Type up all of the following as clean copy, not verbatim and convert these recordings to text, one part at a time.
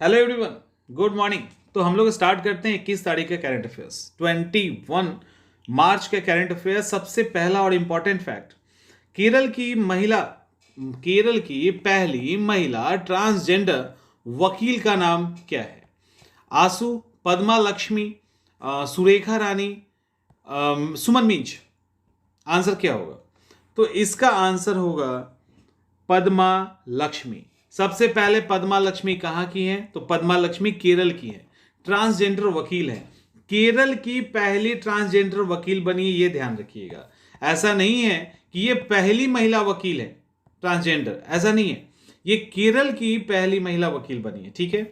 Hello everyone, good morning. तो हम लोग स्टार्ट करते हैं 21 तारीख का करंट अफेयर्स। 21 मार्च का करंट अफेयर्स। सबसे पहला और इंपॉर्टेंट फैक्ट, केरल की पहली महिला ट्रांसजेंडर वकील का नाम क्या है? आसू, पद्मा लक्ष्मी, सुरेखा रानी, सुमन मिंज। आंसर क्या होगा? तो इसका आंसर होगा पद्मा लक्ष्मी। सबसे पहले पद्मा लक्ष्मी कहाँ की हैं? तो पद्मा लक्ष्मी केरल की है, ट्रांसजेंडर वकील है। केरल की पहली ट्रांसजेंडर वकील बनी है, ये ध्यान रखिएगा। ऐसा नहीं है कि ये पहली महिला वकील है ट्रांसजेंडर, ऐसा नहीं है। ये केरल की पहली महिला वकील बनी है, ठीक है।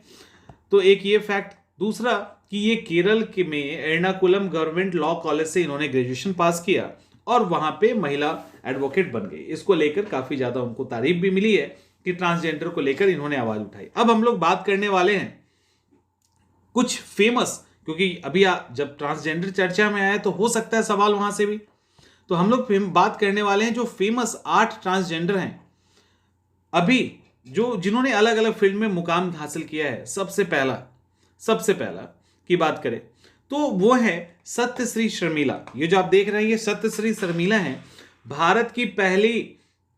तो एक ये फैक्ट। दूसरा कि ये केरल के में एर्नाकुलम गवर्नमेंट लॉ कॉलेज से इन्होंने ग्रेजुएशन पास किया और वहां पे महिला एडवोकेट बन गई। इसको लेकर काफी ज्यादा उनको तारीफ भी मिली है कि ट्रांसजेंडर को लेकर इन्होंने आवाज उठाई। अब हम लोग बात करने वाले हैं कुछ फेमस, क्योंकि अभी जब ट्रांसजेंडर चर्चा में आया तो हो सकता है सवाल वहां से भी। तो हम लोग बात करने वाले हैं जो फेमस 8 ट्रांसजेंडर हैं अभी, जो जिन्होंने अलग अलग फील्ड में मुकाम हासिल किया है। सबसे पहला की बात करें तो वो है सत्यश्री शर्मिला। ये जो आप देख रहे हैं ये सत्यश्री शर्मिला है, भारत की पहली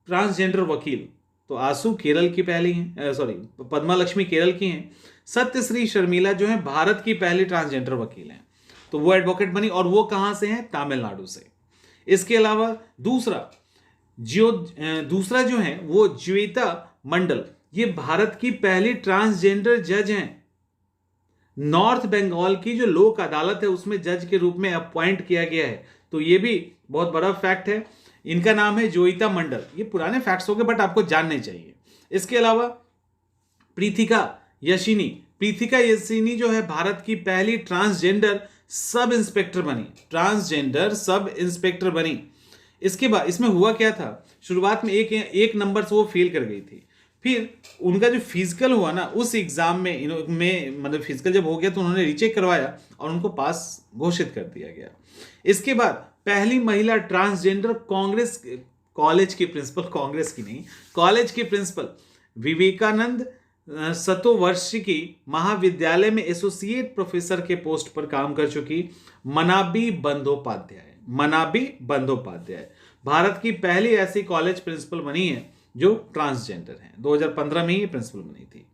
ट्रांसजेंडर वकील। तो आसू केरल की पहली हैं, पद्मा लक्ष्मी केरल की हैं। सत्यश्री शर्मिला जो है भारत की पहली ट्रांसजेंडर वकील हैं। तो वो एडवोकेट बनी और वो कहां से हैं? तमिलनाडु से। इसके अलावा दूसरा जो है वो ज्वेता मंडल, ये भारत की पहली ट्रांसजेंडर जज हैं। नॉर्थ बंगाल की जो लोक अदालत है उसमें जज के रूप में अपॉइंट किया गया है। तो ये भी बहुत बड़ा फैक्ट है। इनका नाम है ज्वेता मंडल। ये पुराने फैक्ट्स हो गए बट आपको जानने चाहिए। इसके अलावा प्रीतिका यशिनी जो है भारत की पहली ट्रांसजेंडर सब इंस्पेक्टर बनी। इसके बाद इसमें हुआ क्या था, शुरुआत में एक नंबर से वो फेल कर गई थी। फिर उनका जो फिजिकल हुआ ना, उस एग्जाम में मतलब फिजिकल जब हो गया तो उन्होंने रीचेक करवाया और उनको पास घोषित कर दिया गया। इसके बाद पहली महिला ट्रांसजेंडर कॉलेज की प्रिंसिपल विवेकानंद सतोवर्षिकी महाविद्यालय में एसोसिएट प्रोफेसर के पोस्ट पर काम कर चुकी मनाबी बंदोपाध्याय भारत की पहली ऐसी कॉलेज प्रिंसिपल बनी है जो ट्रांसजेंडर है। 2015 में ही प्रिंसिपल बनी थी।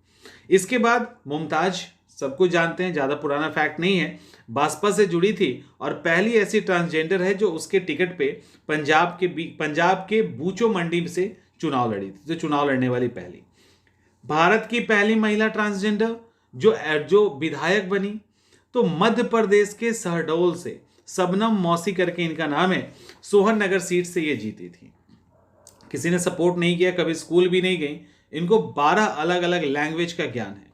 इसके बाद मुमताज, सबको जानते हैं, ज्यादा पुराना फैक्ट नहीं है, बासपा से जुड़ी थी और पहली ऐसी ट्रांसजेंडर है जो उसके टिकट पे पंजाब के बूचो मंडी से चुनाव लड़ी थी। तो चुनाव लड़ने वाली पहली भारत की पहली महिला ट्रांसजेंडर जो विधायक बनी, तो मध्य प्रदेश के शहडोल से सबनम मौसी करके इनका नाम है, सोहन नगर सीट से ये जीती थी। किसी ने सपोर्ट नहीं किया, कभी स्कूल भी नहीं गई। इनको 12 अलग अलग लैंग्वेज का ज्ञान है।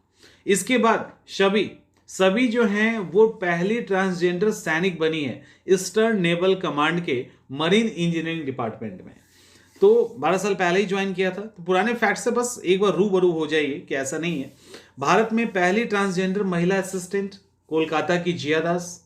इसके बाद सभी जो हैं वो पहली ट्रांसजेंडर सैनिक बनी है ईस्टर्न नेवल कमांड के मरीन इंजीनियरिंग डिपार्टमेंट में। तो 12 साल पहले ही ज्वाइन किया था। तो पुराने फैक्ट से बस एक बार रूबरू हो जाइए कि ऐसा नहीं है। भारत में पहली ट्रांसजेंडर महिला असिस्टेंट कोलकाता की जिया दास,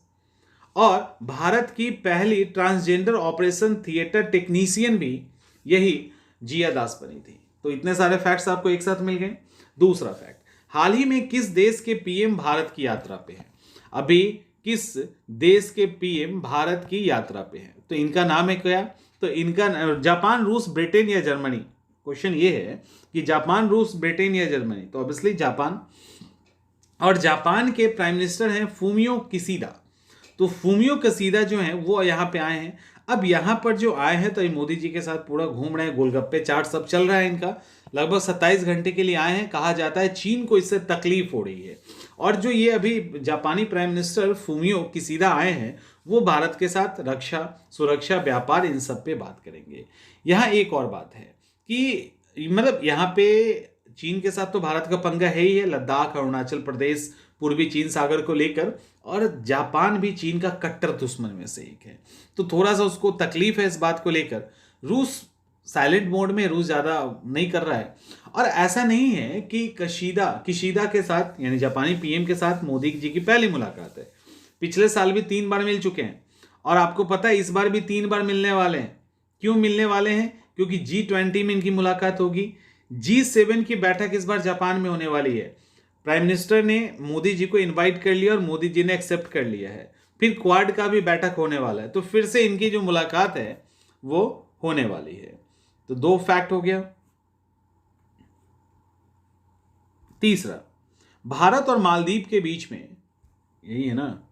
और भारत की पहली ट्रांसजेंडर ऑपरेशन थिएटर टेक्नीशियन भी यही जिया दास बनी थी। तो इतने सारे फैक्ट्स आपको एक साथ मिल गए। दूसरा फैक्ट, हाल ही में किस देश के पीएम भारत की यात्रा पे हैं? अभी किस देश के पीएम भारत की यात्रा पे हैं? तो इनका नाम है क्या? तो इनका जापान, रूस, ब्रिटेन या जर्मनी। क्वेश्चन ये है कि जापान, रूस, ब्रिटेन या जर्मनी। तो ऑब्वियसली जापान। और जापान के प्राइम मिनिस्टर हैं फूमियो किसीदा। तो फूमियो किसीदा जो हैं वो यहाँ पे आए हैं। अब यहाँ पर जो आए हैं तो ये मोदी जी के साथ पूरा घूम रहे हैं, गोलगप्पे चाट सब चल रहा है इनका। लगभग 27 घंटे के लिए आए हैं। कहा जाता है चीन को इससे तकलीफ हो रही है। और जो ये अभी जापानी प्राइम मिनिस्टर फूमियो किसीदा आए हैं वो भारत के साथ रक्षा, सुरक्षा, व्यापार, इन सब पे बात करेंगे। यहाँ एक और बात है कि मतलब यहाँ पे चीन के साथ तो भारत का पंगा है ही है, लद्दाख, अरुणाचल प्रदेश, पूर्वी चीन सागर को लेकर। और जापान भी चीन का कट्टर दुश्मन में से एक है, तो थोड़ा सा उसको तकलीफ है इस बात को लेकर। रूस साइलेंट मोड में, रूस ज्यादा नहीं कर रहा है। और ऐसा नहीं है कि किशीदा के साथ यानी जापानी पीएम के साथ मोदी जी की पहली मुलाकात है। पिछले साल भी 3 बार मिल चुके हैं और आपको पता है इस बार भी 3 बार मिलने वाले हैं। क्यों मिलने वाले हैं? क्योंकि G20 में इनकी मुलाकात होगी। G7 की बैठक इस बार जापान में होने वाली है। प्राइम मिनिस्टर ने मोदी जी को इनवाइट कर लिया और मोदी जी ने एक्सेप्ट कर लिया है। फिर क्वाड का भी बैठक होने वाला है, तो फिर से इनकी जो मुलाकात है वो होने वाली है। तो 2 फैक्ट हो गया। तीसरा, भारत और मालदीव के बीच में, यही है ना,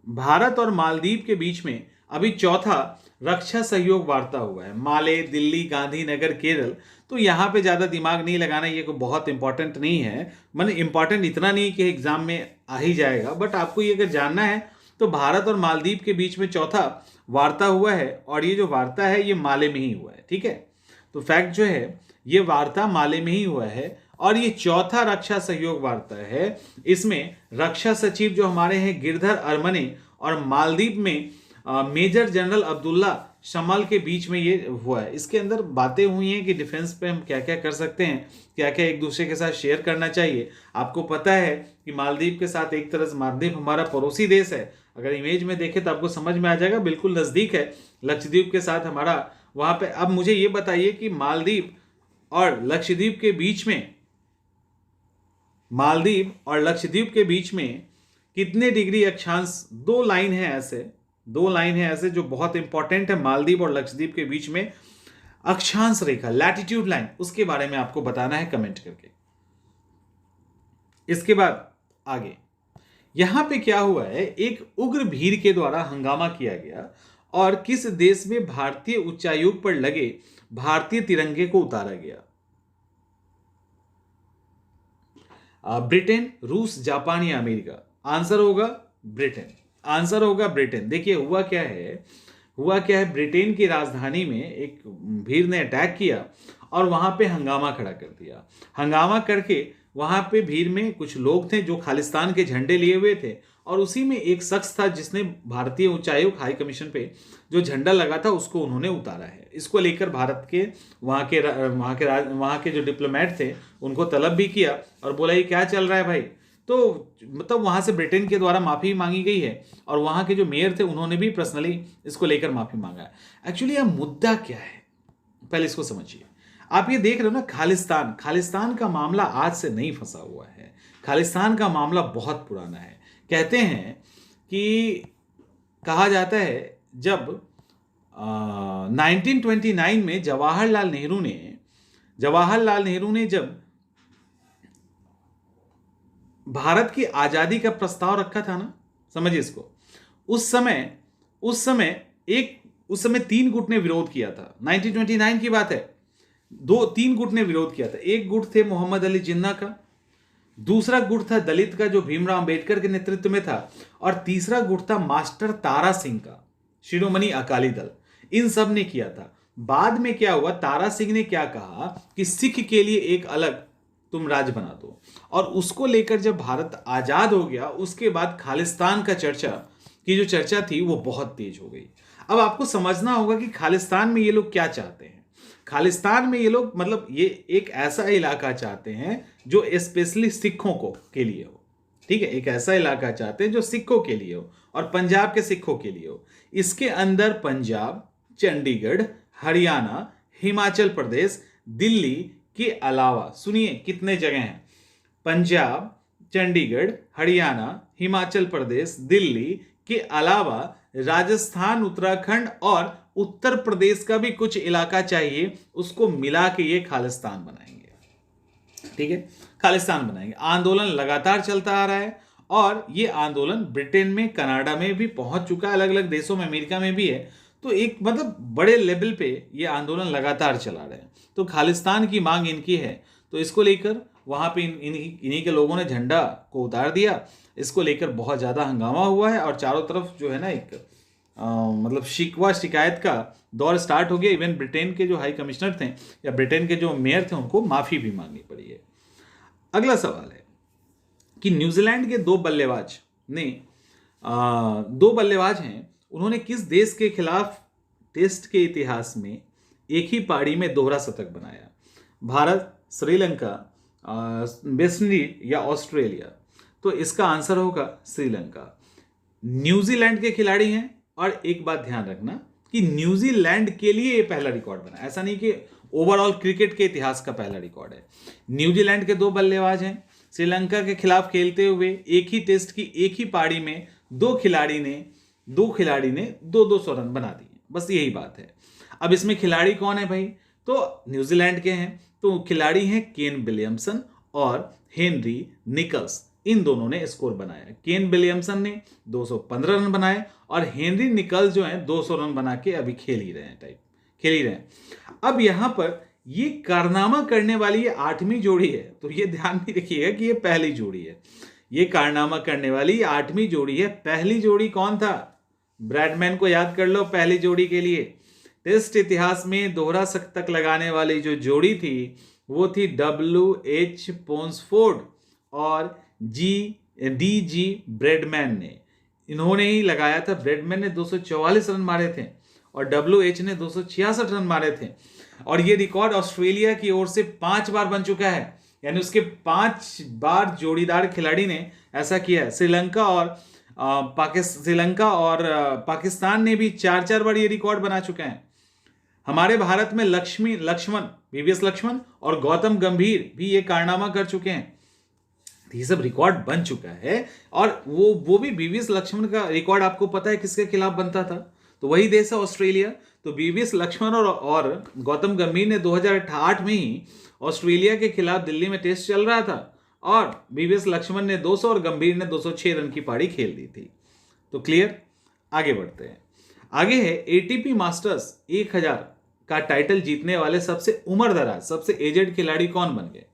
भारत और मालदीव के बीच में अभी चौथा रक्षा सहयोग वार्ता हुआ है। माले, दिल्ली, गांधीनगर, केरल। तो यहां पे ज्यादा दिमाग नहीं लगाना, ये कोई बहुत इंपॉर्टेंट नहीं है, मतलब इंपॉर्टेंट इतना नहीं कि एग्जाम में आ ही जाएगा, बट आपको ये अगर जानना है तो भारत और मालदीव के बीच में चौथा वार्ता हुआ है, और ये जो वार्ता है ये माले में ही हुआ है। ठीक है, तो फैक्ट जो है ये वार्ता माले में ही हुआ है, और ये चौथा रक्षा सहयोग वार्ता है। इसमें रक्षा सचिव जो हमारे हैं गिरधर अरमने, और मालदीव में मेजर जनरल अब्दुल्ला शमाल के बीच में ये हुआ है। इसके अंदर बातें हुई हैं कि डिफेंस पे हम क्या क्या कर सकते हैं, क्या क्या एक दूसरे के साथ शेयर करना चाहिए। आपको पता है कि मालदीव के साथ एक तरह से मालदीव हमारा पड़ोसी देश है, अगर इमेज में देखें तो आपको समझ में आ जाएगा, बिल्कुल नज़दीक है लक्षद्वीप के साथ हमारा वहाँ पे। अब मुझे ये बताइए कि मालदीव और लक्षद्वीप के बीच में, मालदीव और लक्षद्वीप के बीच में कितने डिग्री अक्षांश, 2 लाइन है ऐसे, 2 लाइन है ऐसे जो बहुत इंपॉर्टेंट है मालदीव और लक्षद्वीप के बीच में अक्षांश रेखा, लैटिट्यूड लाइन, उसके बारे में आपको बताना है कमेंट करके। इसके बाद आगे यहां पे क्या हुआ है, एक उग्र भीड़ के द्वारा हंगामा किया गया और किस देश में भारतीय उच्चायोग पर लगे भारतीय तिरंगे को उतारा गया। ब्रिटेन, रूस, जापान या अमेरिका। आंसर होगा ब्रिटेन, आंसर होगा ब्रिटेन। देखिए हुआ क्या है, ब्रिटेन की राजधानी में एक भीड़ ने अटैक किया और वहां पे हंगामा खड़ा कर दिया। हंगामा करके वहां पे भीड़ में कुछ लोग थे जो खालिस्तान के झंडे लिए हुए थे, और उसी में एक शख्स था जिसने भारतीय उच्चायोग हाई कमीशन पे जो झंडा लगा था उसको उन्होंने उतारा है। इसको लेकर भारत के वहाँ के जो डिप्लोमेट थे उनको तलब भी किया और बोला ये क्या चल रहा है भाई। तो मतलब वहां से ब्रिटेन के द्वारा माफी मांगी गई है, और वहां के जो मेयर थे उन्होंने भी पर्सनली इसको लेकर माफी मांगा है। एक्चुअली यह मुद्दा क्या है, पहले इसको समझिए। आप ये देख रहे हो ना, खालिस्तान का मामला आज से नहीं फंसा हुआ है, खालिस्तान का मामला बहुत पुराना है। कहते हैं कि कहा जाता है जब 1929 में जवाहरलाल नेहरू ने जब भारत की आजादी का प्रस्ताव रखा था ना, समझिए इसको, उस समय 3 गुट ने विरोध किया था। 1929 की बात है, 3 गुट ने विरोध किया था। एक गुट थे मोहम्मद अली जिन्ना का, दूसरा गुट था दलित का जो भीमराव अंबेडकर के नेतृत्व में था, और तीसरा गुट था मास्टर तारा सिंह का, शिरोमणि अकाली दल। इन सब ने किया था। बाद में क्या हुआ, तारा सिंह ने क्या कहा कि सिख के लिए एक अलग तुम राज्य बना दो, और उसको लेकर जब भारत आजाद हो गया उसके बाद खालिस्तान का चर्चा थी वो बहुत तेज हो गई। अब आपको समझना होगा कि खालिस्तान में ये लोग क्या चाहते हैं। खालिस्तान में ये लोग मतलब ये एक ऐसा इलाका चाहते हैं जो स्पेशली सिखों को के लिए हो। ठीक है, एक ऐसा इलाका चाहते हैं जो सिखों के लिए हो और पंजाब के सिखों के लिए हो। इसके अंदर पंजाब, चंडीगढ़, हरियाणा, हिमाचल प्रदेश, दिल्ली के अलावा सुनिए कितने जगह हैं, पंजाब, चंडीगढ़, हरियाणा, हिमाचल प्रदेश, दिल्ली के अलावा राजस्थान, उत्तराखंड और उत्तर प्रदेश का भी कुछ इलाका चाहिए, उसको मिला के ये खालिस्तान बनाएंगे। ठीक है, खालिस्तान बनाएंगे। आंदोलन लगातार चलता आ रहा है, और ये आंदोलन ब्रिटेन में, कनाडा में भी पहुंच चुका है, अलग अलग देशों में, अमेरिका में भी है। तो एक मतलब बड़े लेवल पे ये आंदोलन लगातार चला रहे हैं। तो खालिस्तान की मांग इनकी है, तो इसको लेकर वहां पे इन्हीं के लोगों ने झंडा को उतार दिया। इसको लेकर बहुत ज्यादा हंगामा हुआ है, और चारों तरफ जो है ना एक मतलब शिकवा शिकायत का दौर स्टार्ट हो गया। इवन ब्रिटेन के जो हाई कमिश्नर थे या ब्रिटेन के जो मेयर थे उनको माफी भी मांगनी पड़ी है। अगला सवाल है कि न्यूजीलैंड के 2 बल्लेबाज हैं, उन्होंने किस देश के खिलाफ टेस्ट के इतिहास में एक ही पारी में दोहरा शतक बनाया। भारत, श्रीलंका, वेस्ट इंडीज या ऑस्ट्रेलिया। तो इसका आंसर होगा श्रीलंका। न्यूजीलैंड के खिलाड़ी हैं, और एक बात ध्यान रखना कि न्यूजीलैंड के लिए ये पहला रिकॉर्ड बना, ऐसा नहीं कि ओवरऑल क्रिकेट के इतिहास का पहला रिकॉर्ड है। न्यूजीलैंड के 2 बल्लेबाज हैं, श्रीलंका के खिलाफ खेलते हुए एक ही टेस्ट की एक ही पारी में दो खिलाड़ी ने दो दो सौ रन बना दिए, बस यही बात है। अब इसमें खिलाड़ी कौन है भाई, तो न्यूजीलैंड के हैं, तो खिलाड़ी हैं केन विलियमसन और हेनरी निकल्स, इन दोनों ने स्कोर बनाया। केन विलियमसन ने 215 रन बनाए और हेनरी निकल्स जो हैं 200 रन बना के अभी खेल ही रहे हैं। अब यहां पर ये कारनामा करने वाली ये 8वीं जोड़ी है, तो ये ध्यान में रखिएगा कि ये पहली जोड़ी है। ये कारनामा करने वाली 8वीं जोड़ी है। पहली जोड़ी कौन था, ब्रैडमैन को याद कर लो। पहली जोड़ी के लिए टेस्ट इतिहास में दोहरा शतक लगाने वाली जो जोड़ी थी वो थी WH पोन्सफोर्ड और DG ब्रैडमैन ने, इन्होंने ही लगाया था। ब्रैडमैन ने 244 रन मारे थे और WH ने 266 रन मारे थे, और ये रिकॉर्ड ऑस्ट्रेलिया की ओर से 5 बार बन चुका है, यानी उसके 5 बार जोड़ीदार खिलाड़ी ने ऐसा किया है। श्रीलंका और पाकिस्तान ने भी 4 बार ये रिकॉर्ड बना चुके हैं। हमारे भारत में VVS लक्ष्मण और गौतम गंभीर भी ये कारनामा कर चुके हैं। ये सब रिकॉर्ड बन चुका है, और वो भी VVS लक्ष्मण का रिकॉर्ड आपको पता है किसके खिलाफ बनता था, तो वही देश है ऑस्ट्रेलिया। तो VVS लक्ष्मण और गौतम गंभीर ने 2008 में ही ऑस्ट्रेलिया के खिलाफ दिल्ली में टेस्ट चल रहा था, और VVS लक्ष्मण ने 200 और गंभीर ने 206 रन की पारी खेल दी थी। तो क्लियर, आगे बढ़ते हैं। आगे है ATP मास्टर्स 1000 का टाइटल जीतने वाले सबसे उम्रदराज, सबसे एजेड खिलाड़ी कौन बन गए।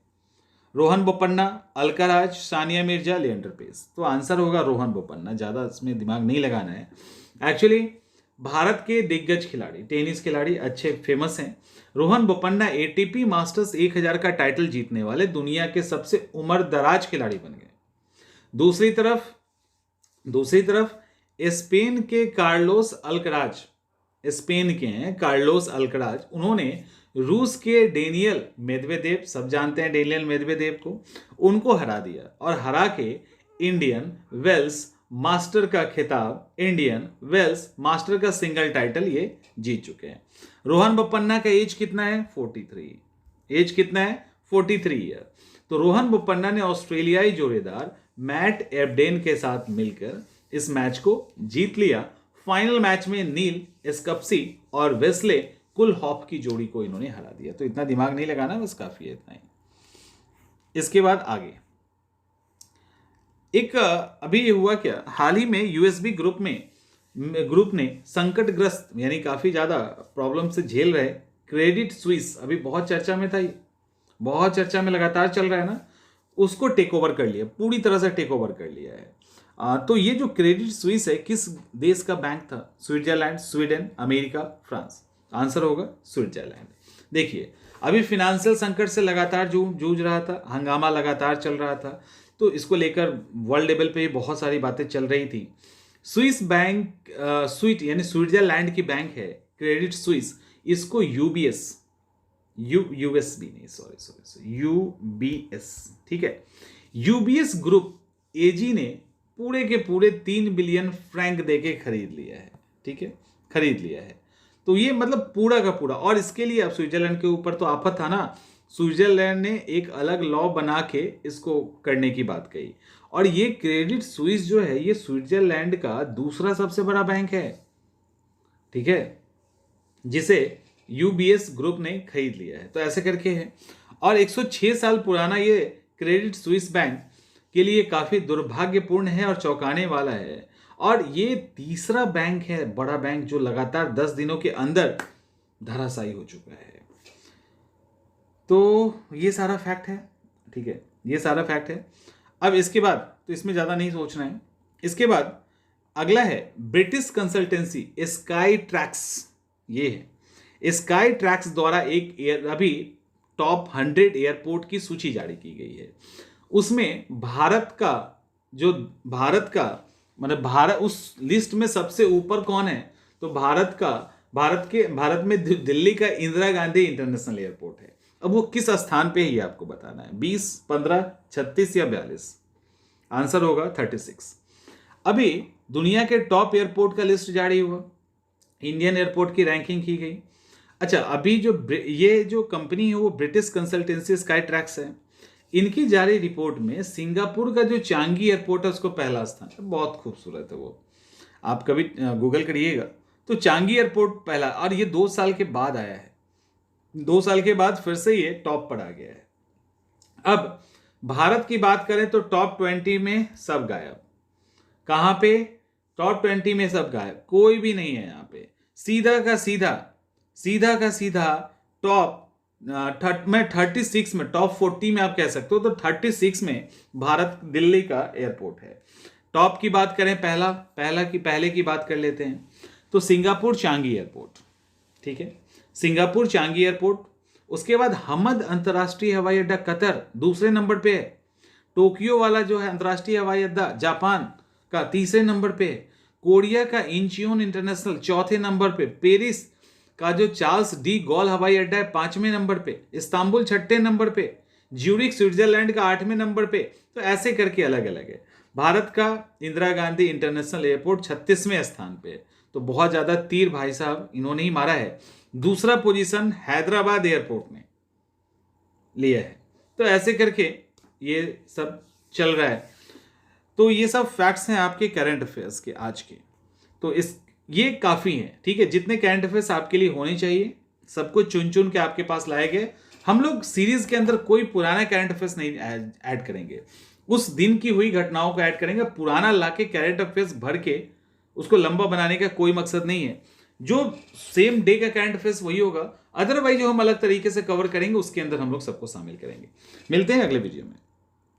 रोहन बोपन्ना, अल्काराज, सानिया मिर्जा, लिएंडर पेस। तो आंसर होगा रोहन बोपन्ना, ज्यादा इसमें दिमाग नहीं लगाना है। एक्चुअली भारत के दिग्गज खिलाड़ी, टेनिस खिलाड़ी अच्छे फेमस हैं। रोहन बोपन्ना ATP मास्टर्स 1000 का टाइटल जीतने वाले दुनिया के सबसे उम्रदराज खिलाड़ी बन गए। दूसरी तरफ स्पेन के कार्लोस अल्कराज, उन्होंने रूस के डेनियल मेदवेदेव, सब जानते हैं डेनियल मेदवेदेव को, उनको हरा दिया और हरा के इंडियन वेल्स मास्टर का सिंगल टाइटल ये जीत चुके हैं। रोहन बोपन्ना का एज कितना है, 43 ईयर। तो रोहन बोपन्ना ने ऑस्ट्रेलियाई जोड़ीदार मैट एब्डेन के साथ मिलकर इस मैच को जीत लिया। फाइनल मैच में नील स्कप्सी और वेस्ले कुलहॉफ की जोड़ी को इन्होंने हरा दिया। तो इतना दिमाग नहीं लगाना, बस काफी है इतना ही। इसके बाद आगे एक अभी ये हुआ क्या, हाल ही में USB ग्रुप ने संकटग्रस्त, यानी काफी ज्यादा प्रॉब्लम से झेल रहे क्रेडिट स्विस, अभी बहुत चर्चा में था, ये बहुत चर्चा में लगातार चल रहा है ना, उसको टेक ओवर कर लिया, पूरी तरह से टेक ओवर कर लिया है। तो ये जो क्रेडिट स्विस है किस देश का बैंक था, Switzerland, Sweden, America, France. Answer होगा स्विट्जरलैंड। देखिए अभी फिनेंशियल संकट से लगातार जूझ रहा था, हंगामा लगातार चल रहा था, तो इसको लेकर वर्ल्ड लेवल पे बहुत सारी बातें चल रही थी। स्विस बैंक यानी स्विट्जरलैंड की बैंक है क्रेडिट स्विस, इसको UBS ठीक है, UBS ग्रुप AG ने पूरे के पूरे 3 बिलियन फ्रैंक देके खरीद लिया है। ठीक है, खरीद लिया है। तो ये मतलब पूरा का पूरा, और इसके लिए अब स्विट्जरलैंड के ऊपर तो आफत था ना, स्विट्जरलैंड ने एक अलग लॉ बना के इसको करने की बात कही। और ये क्रेडिट स्विस जो है ये स्विट्जरलैंड का दूसरा सबसे बड़ा बैंक है, ठीक है, जिसे UBS ग्रुप ने खरीद लिया है। तो ऐसे करके है, और 106 साल पुराना ये क्रेडिट स्विस बैंक के लिए काफी दुर्भाग्यपूर्ण है और चौंकाने वाला है। और ये तीसरा बैंक है, बड़ा बैंक, जो लगातार 10 दिनों के अंदर धराशायी हो चुका है। तो ये सारा फैक्ट है, ठीक है, ये सारा फैक्ट है। अब इसके बाद तो इसमें ज्यादा नहीं सोचना है। इसके बाद अगला है ब्रिटिश कंसल्टेंसी स्काई ट्रैक्स। ये है स्काई ट्रैक्स द्वारा अभी टॉप 100 एयरपोर्ट की सूची जारी की गई है। उसमें भारत उस लिस्ट में सबसे ऊपर कौन है, तो भारत में दिल्ली का इंदिरा गांधी इंटरनेशनल एयरपोर्ट है। अब वो किस स्थान पे है ये आपको बताना है, 20, 15, 36 या 42। आंसर होगा 36। अभी दुनिया के टॉप एयरपोर्ट का लिस्ट जारी हुआ, इंडियन एयरपोर्ट की रैंकिंग की गई। अच्छा, अभी ये जो कंपनी है वो ब्रिटिश कंसल्टेंसी स्काई ट्रैक्स है। इनकी जारी रिपोर्ट में सिंगापुर का जो चांगी एयरपोर्ट है उसको पहला स्थान है। बहुत खूबसूरत है वो, आप कभी गूगल करिएगा तो चांगी एयरपोर्ट पहला, और ये 2 साल के बाद आया है। 2 साल के बाद फिर से ये टॉप पर आ गया है। अब भारत की बात करें तो टॉप 20 में सब गायब। कहां पे? टॉप 20 में सब गायब, कोई भी नहीं है यहाँ पे। सीधा का सीधा टॉप में 36 में, टॉप 40 में आप कह सकते हो, तो 36 में भारत दिल्ली का एयरपोर्ट है। टॉप की बात करें, पहले की बात कर लेते हैं तो सिंगापुर चांगी एयरपोर्ट, ठीक है, सिंगापुर चांगी एयरपोर्ट। उसके बाद हमद अंतर्राष्ट्रीय हवाई अड्डा कतर दूसरे नंबर पे है। टोक्यो वाला जो है अंतर्राष्ट्रीय हवाई अड्डा जापान का तीसरे नंबर पे है। कोरिया का इंचियोन इंटरनेशनल चौथे नंबर पे। पेरिस का जो चार्ल्स डी गॉल हवाई अड्डा है 5वें नंबर पे। इस्तांबुल 6ठे नंबर पे। ज्यूरिख स्विट्जरलैंड का 8वें नंबर पे। तो ऐसे करके अलग अलग है। भारत का इंदिरा गांधी इंटरनेशनल एयरपोर्ट 36वें स्थान पे है। तो बहुत ज्यादा तीर भाई साहब इन्होंने ही मारा है। दूसरा पोजीशन हैदराबाद एयरपोर्ट ने लिया है। तो ऐसे करके ये सब चल रहा है। तो ये सब फैक्ट्स हैं आपके करंट अफेयर्स के आज के। तो ये काफी है, ठीक है। जितने करंट अफेयर्स आपके लिए होने चाहिए सबको चुन चुन के आपके पास लाए गए। हम लोग सीरीज के अंदर कोई पुराना करंट अफेयर्स नहीं ऐड करेंगे, उस दिन की हुई घटनाओं को ऐड करेंगे। पुराना लाके करंट अफेयर्स भर के उसको लंबा बनाने का कोई मकसद नहीं है। जो सेम डे का करंट अफेयर्स वही होगा, अदरवाइज जो हम अलग तरीके से कवर करेंगे उसके अंदर हम लोग सबको शामिल करेंगे। मिलते हैं अगले वीडियो में।